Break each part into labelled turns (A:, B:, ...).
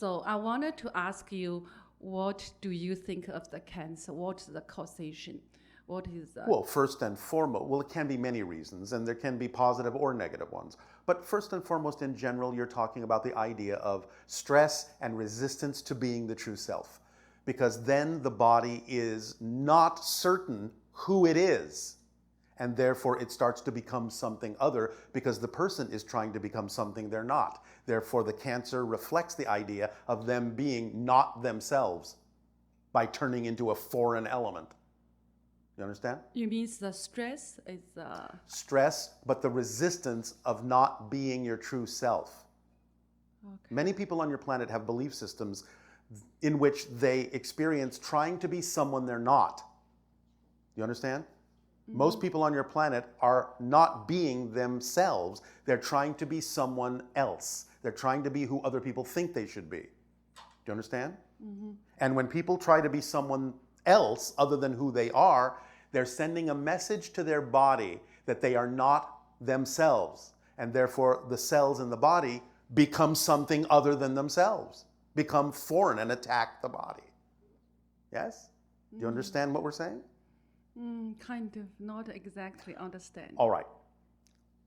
A: So I wanted to ask you, what do you think of the cancer? What's the causation? What is the...
B: Well, first and foremost, well, it can be many reasons, and there can be positive or negative ones. But first and foremost, in general, you're talking about the idea of stress and resistance to being the true self. Because then the body is not certain who it is. And therefore, it starts to become something other because the person is trying to become something they're not. Therefore, the cancer reflects the idea of them being not themselves by turning into a foreign element. You understand?
A: You mean the stress is...
B: Stress, but the resistance of not being your true self.
A: Okay.
B: Many people on your planet have belief systems in which they experience trying to be someone they're not. You understand? Most people on your planet are not being themselves. They're trying to be someone else. They're trying to be who other people think they should be. Do you understand? And when people try to be someone else other than who they are, they're sending a message to their body that they are not themselves. And therefore, the cells in the body become something other than themselves, become foreign and attack the body. Yes? Do you understand what we're saying?
A: Kind of, not exactly understand.
B: All right.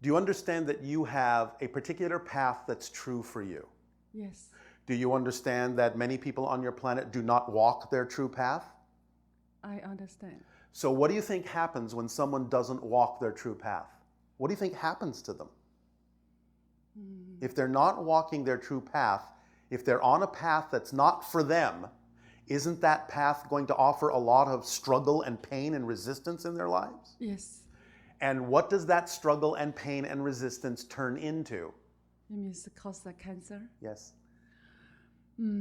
B: Do you understand that you have a particular path that's true for you?
A: Yes.
B: Do you understand that many people on your planet do not walk their true path?
A: I understand.
B: So what do you think happens when someone doesn't walk their true path? What do you think happens to them? If they're not walking their true path, if they're on a path that's not for them, isn't that path going to offer a lot of struggle and pain and resistance in their lives?
A: Yes.
B: And what does that struggle and pain and resistance turn into?
A: You mean it causes cancer?
B: Yes.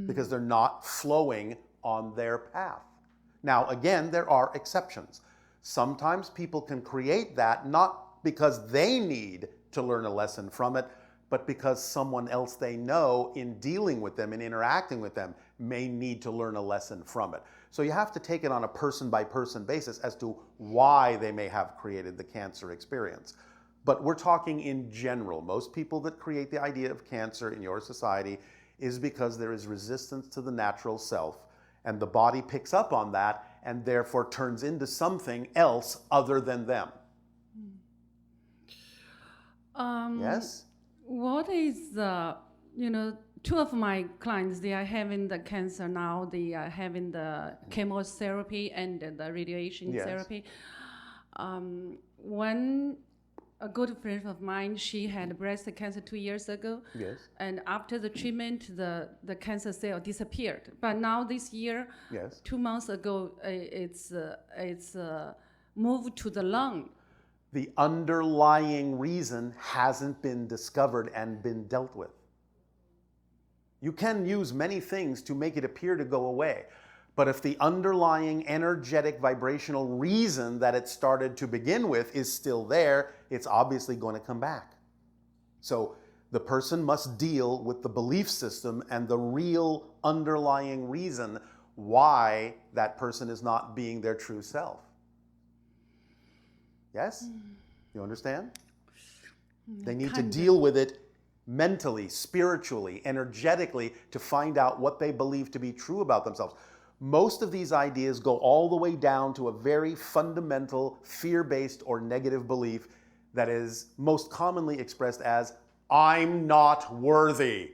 B: Because they're not flowing on their path. Now, again, there are exceptions. Sometimes people can create that not because they need to learn a lesson from it, but because someone else they know in dealing with them and interacting with them may need to learn a lesson from it. So you have to take it on a person-by-person basis as to why they may have created the cancer experience. But we're talking in general. Most people that create the idea of cancer in your society is because there is resistance to the natural self, and the body picks up on that and therefore turns into something else other than them. Yes?
A: What is the, two of my clients, they are having the cancer now, they are having the chemotherapy and the radiation therapy. One, a good friend of mine, she had breast cancer 2 years ago.
B: Yes.
A: And after the treatment, the cancer cell disappeared. But now this year, 2 months ago, it's moved to the lung.
B: The underlying reason hasn't been discovered and been dealt with. You can use many things to make it appear to go away. But if the underlying energetic vibrational reason that it started to begin with is still there, it's obviously going to come back. So the person must deal with the belief system and the real underlying reason why that person is not being their true self. Yes? You understand? They need to deal with it mentally, spiritually, energetically to find out what they believe to be true about themselves. Most of these ideas go all the way down to a very fundamental fear-based or negative belief that is most commonly expressed as, I'm not worthy.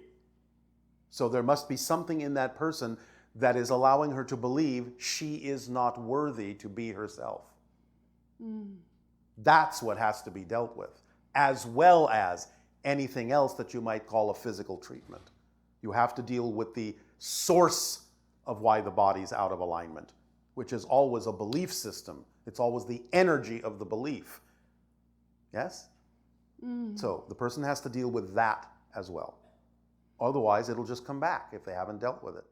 B: So there must be something in that person that is allowing her to believe she is not worthy to be herself. That's what has to be dealt with, as well as anything else that you might call a physical treatment. You have to deal with the source of why the body's out of alignment, which is always a belief system. It's always the energy of the belief. Yes? So the person has to deal with that as well. Otherwise, it'll just come back if they haven't dealt with it.